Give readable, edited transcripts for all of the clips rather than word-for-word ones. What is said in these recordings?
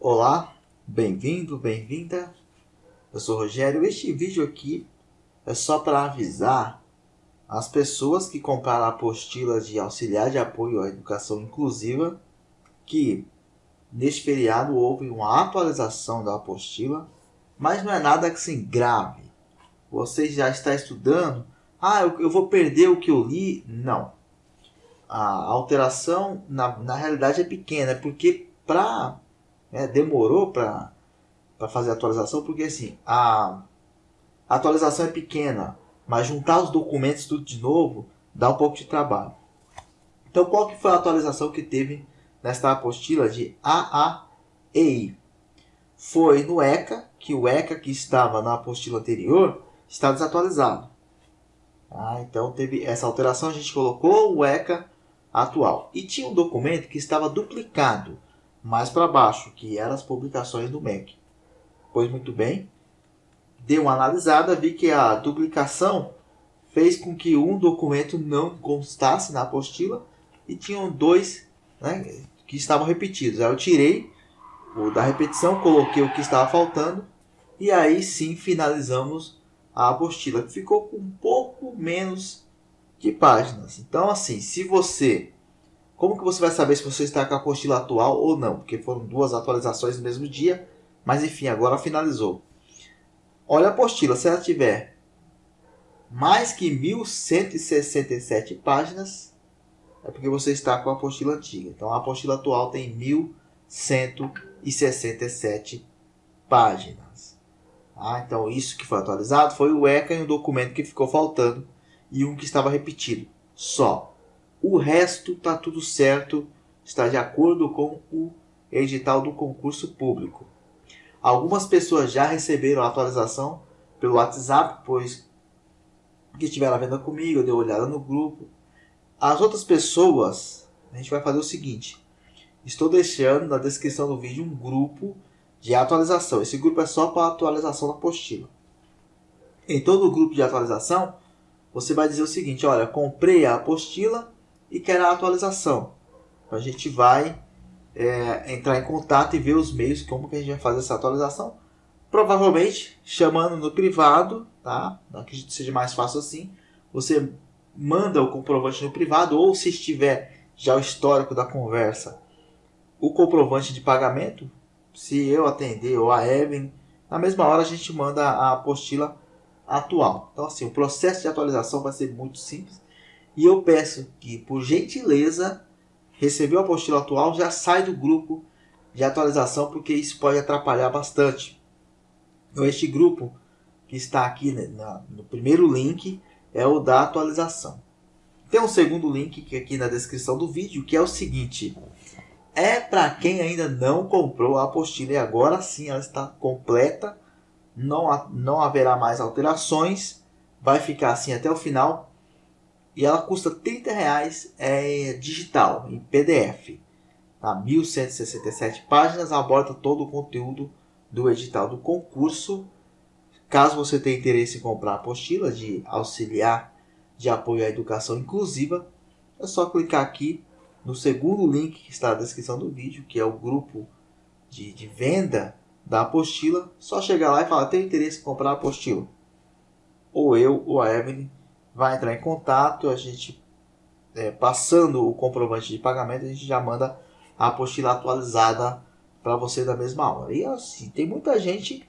Olá, bem-vindo, bem-vinda. Eu sou o Rogério. Este vídeo aqui é só para avisar as pessoas que compraram a apostila de auxiliar de apoio à educação inclusiva que neste feriado houve uma atualização da apostila, mas não é nada assim grave. Você já está estudando? Eu vou perder o que eu li? Não. A alteração na realidade é pequena, porque demorou para fazer a atualização, porque assim, a atualização é pequena, mas juntar os documentos tudo de novo dá um pouco de trabalho. Então, qual que foi a atualização que teve nesta apostila de AAEI? Foi no ECA, que o ECA que estava na apostila anterior está desatualizado. Então, teve essa alteração, a gente colocou o ECA atual. E tinha um documento que estava duplicado mais para baixo, que eram as publicações do MEC. Pois muito bem, dei uma analisada, vi que a duplicação fez com que um documento não constasse na apostila e tinham dois, que estavam repetidos. Aí eu tirei o da repetição, coloquei o que estava faltando e aí sim finalizamos a apostila, que ficou com um pouco menos de páginas. Então assim, como que você vai saber se você está com a apostila atual ou não? Porque foram duas atualizações no mesmo dia, mas enfim, agora finalizou. Olha a apostila, se ela tiver mais que 1167 páginas, é porque você está com a apostila antiga. Então a apostila atual tem 1167 páginas. Então isso que foi atualizado foi o ECA e um documento que ficou faltando e um que estava repetido. Só. O resto está tudo certo, está de acordo com o edital do concurso público. Algumas pessoas já receberam a atualização pelo WhatsApp, pois que estiveram vendo comigo, eu dei uma olhada no grupo. As outras pessoas, a gente vai fazer o seguinte. Estou deixando na descrição do vídeo um grupo de atualização. Esse grupo é só para atualização da apostila. Em todo o grupo de atualização, você vai dizer o seguinte: olha, comprei a apostila e quero a atualização. Então a gente vai entrar em contato e ver os meios, como que a gente vai fazer essa atualização. Provavelmente chamando no privado, tá? Acredito que seja mais fácil assim. Você manda o comprovante no privado, ou se estiver já o histórico da conversa, o comprovante de pagamento. Se eu atender ou a Evelyn, na mesma hora a gente manda a apostila atual. Então assim, o processo de atualização vai ser muito simples. E eu peço que, por gentileza, recebeu a apostila atual, já sai do grupo de atualização, porque isso pode atrapalhar bastante. Então, este grupo que está aqui no primeiro link é o da atualização. Tem um segundo link que é aqui na descrição do vídeo, que é o seguinte: é para quem ainda não comprou a apostila e agora sim ela está completa, não haverá mais alterações, vai ficar assim até o final. E ela custa R$30, digital, em PDF. 1167 páginas, aborda todo o conteúdo do edital do concurso. Caso você tenha interesse em comprar a apostila de auxiliar de apoio à educação inclusiva, é só clicar aqui no segundo link que está na descrição do vídeo, que é o grupo de venda da apostila. Só chegar lá e falar: tenho interesse em comprar a apostila. Ou eu ou a Evelyn vai entrar em contato, a gente passando o comprovante de pagamento, a gente já manda a apostila atualizada para você da mesma hora. E assim, tem muita gente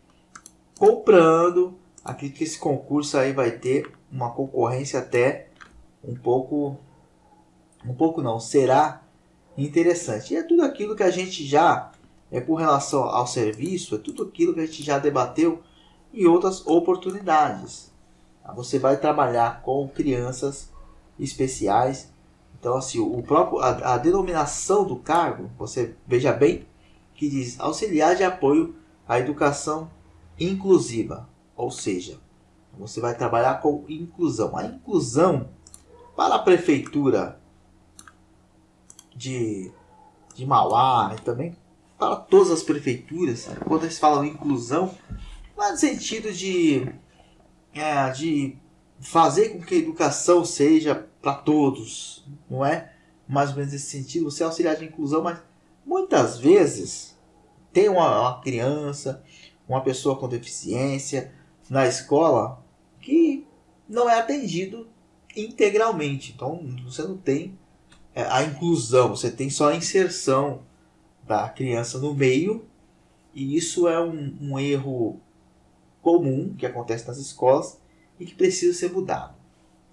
comprando. Acredito que esse concurso aí vai ter uma concorrência até será interessante. E é tudo aquilo que a gente já, com relação ao serviço, é tudo aquilo que a gente já debateu em outras oportunidades. Você vai trabalhar com crianças especiais. Então assim, a denominação do cargo, você veja bem que diz auxiliar de apoio à educação inclusiva. Ou seja, você vai trabalhar com inclusão. A inclusão para a prefeitura de Mauá e também para todas as prefeituras, quando eles falam inclusão, não é no sentido de fazer com que a educação seja para todos, não é? Mais ou menos nesse sentido, você é auxiliar de inclusão, mas muitas vezes tem uma criança, uma pessoa com deficiência na escola que não é atendido integralmente. Então você não tem a inclusão, você tem só a inserção da criança no meio, e isso é um erro comum que acontece nas escolas e que precisa ser mudado.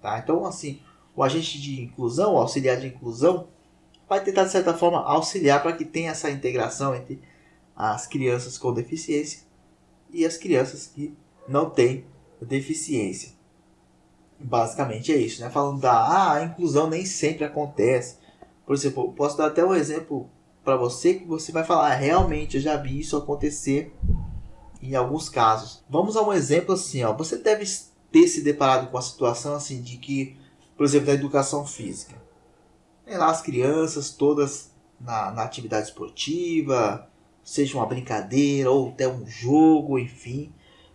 Tá? Então, assim, o agente de inclusão, o auxiliar de inclusão, vai tentar, de certa forma, auxiliar para que tenha essa integração entre as crianças com deficiência e as crianças que não têm deficiência. Basicamente é isso, né? Falando a inclusão nem sempre acontece. Por exemplo, eu posso dar até um exemplo para você que você vai falar, realmente eu já vi isso acontecer em alguns casos. Vamos a um exemplo assim, ó. Você deve ter se deparado com a situação assim de que, por exemplo, na educação física, tem lá as crianças todas na atividade esportiva, seja uma brincadeira ou até um jogo, enfim,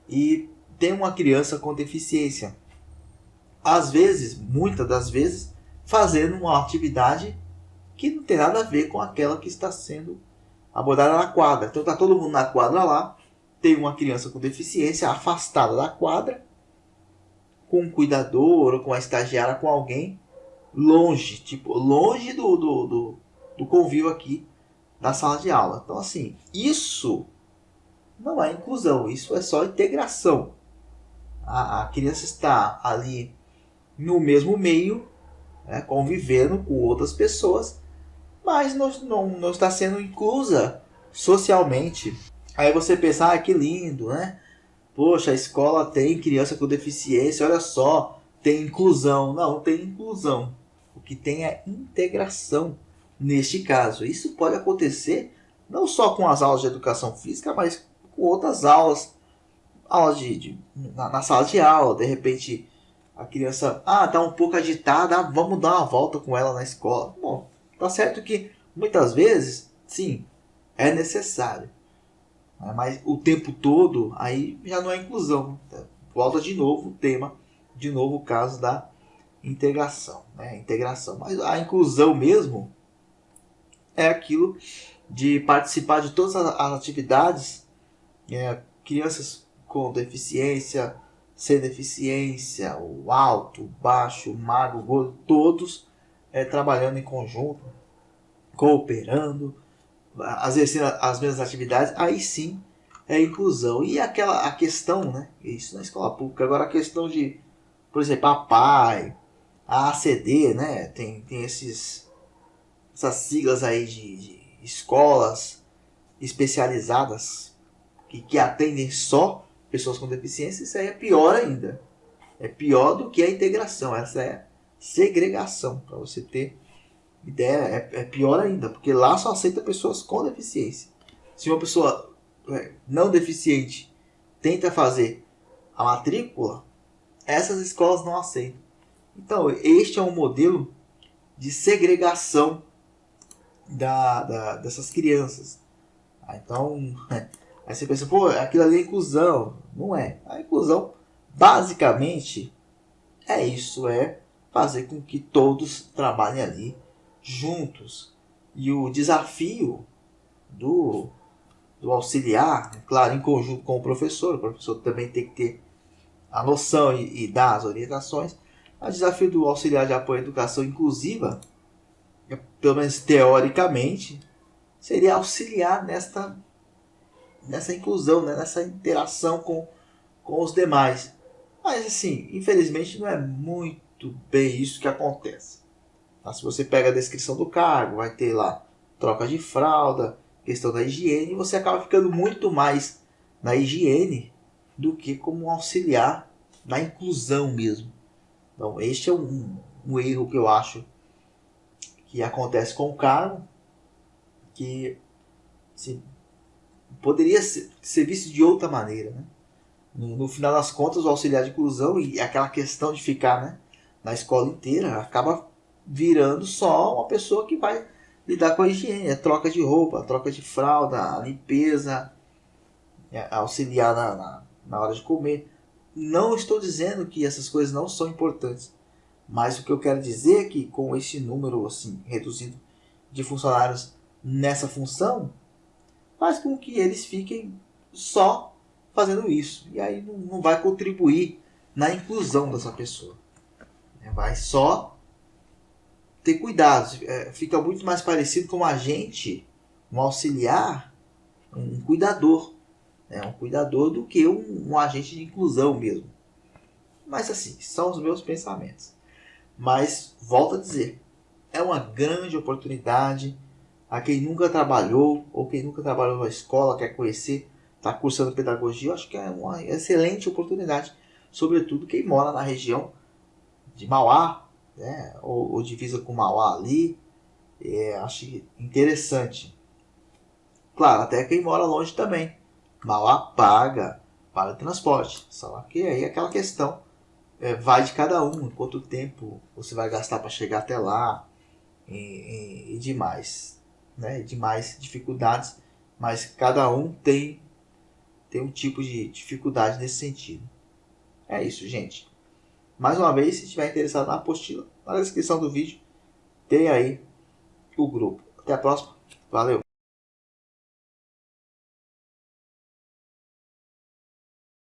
e tem uma criança com deficiência. Às vezes, muitas das vezes, fazendo uma atividade que não tem nada a ver com aquela que está sendo abordada na quadra. Então está todo mundo na quadra lá, tem uma criança com deficiência afastada da quadra, com um cuidador ou com uma estagiária, com alguém longe, longe do convívio aqui da sala de aula. Então assim, isso não é inclusão, isso é só integração. A criança está ali no mesmo meio, né, convivendo com outras pessoas, mas não está sendo inclusa socialmente. Aí você pensa, que lindo, né? Poxa, a escola tem criança com deficiência, olha só, tem inclusão. Não tem inclusão. O que tem é integração neste caso. Isso pode acontecer não só com as aulas de educação física, mas com outras aulas. Aulas na sala de aula, de repente a criança tá um pouco agitada, vamos dar uma volta com ela na escola. Bom, tá certo que muitas vezes, sim, é necessário. Mas o tempo todo, aí já não é inclusão. Volta de novo o tema, de novo o caso da integração. Né? Integração. Mas a inclusão mesmo é aquilo de participar de todas as atividades. Crianças com deficiência, sem deficiência, o alto, o baixo, o magro, o gordo, todos trabalhando em conjunto, cooperando, exercendo as mesmas atividades, aí sim é inclusão. E a questão, né? Isso na escola pública. Agora a questão de, por exemplo, a PAI, a ACD, né? Tem essas siglas aí de escolas especializadas que atendem só pessoas com deficiência. Isso aí é pior ainda. É pior do que a integração. Essa é segregação, para você ter ideia. É pior ainda, porque lá só aceita pessoas com deficiência. Se uma pessoa não deficiente tenta fazer a matrícula, essas escolas não aceitam. Então, este é um modelo de segregação dessas crianças. Então, aí você pensa, aquilo ali é inclusão. Não é. A inclusão, basicamente, é isso. É fazer com que todos trabalhem ali juntos. E o desafio do auxiliar, claro, em conjunto com o professor também tem que ter a noção e dar as orientações. O desafio do auxiliar de apoio à educação inclusiva, pelo menos teoricamente, seria auxiliar nessa inclusão, né? Nessa interação com os demais. Mas assim, infelizmente não é muito bem isso que acontece. Se você pega a descrição do cargo, vai ter lá troca de fralda, questão da higiene, e você acaba ficando muito mais na higiene do que como um auxiliar na inclusão mesmo. Então este é um erro que eu acho que acontece com o cargo, que poderia ser visto de outra maneira. Né? No final das contas, o auxiliar de inclusão e aquela questão de ficar, né, na escola inteira acaba virando só uma pessoa que vai lidar com a higiene, a troca de roupa, a troca de fralda, a limpeza, auxiliar na hora de comer. Não estou dizendo que essas coisas não são importantes, mas o que eu quero dizer é que com esse número assim reduzido de funcionários nessa função, faz com que eles fiquem só fazendo isso. E aí não vai contribuir na inclusão dessa pessoa. Vai só ter cuidado. Fica muito mais parecido com um agente, um auxiliar, um cuidador. Um cuidador do que um agente de inclusão mesmo. Mas assim, são os meus pensamentos. Mas, volto a dizer, é uma grande oportunidade a quem nunca trabalhou ou quem nunca trabalhou na escola, quer conhecer, está cursando pedagogia, eu acho que é uma excelente oportunidade. Sobretudo quem mora na região de Mauá, né, ou divisa com Mauá ali, acho interessante. Claro, até quem mora longe também. Mauá paga para transporte, só que aí é aquela questão vai de cada um, quanto tempo você vai gastar para chegar até lá e demais, né? Demais dificuldades, mas cada um tem um tipo de dificuldade nesse sentido. É isso, gente. Mais uma vez, se estiver interessado na apostila, na descrição do vídeo tem aí o grupo. Até a próxima. Valeu!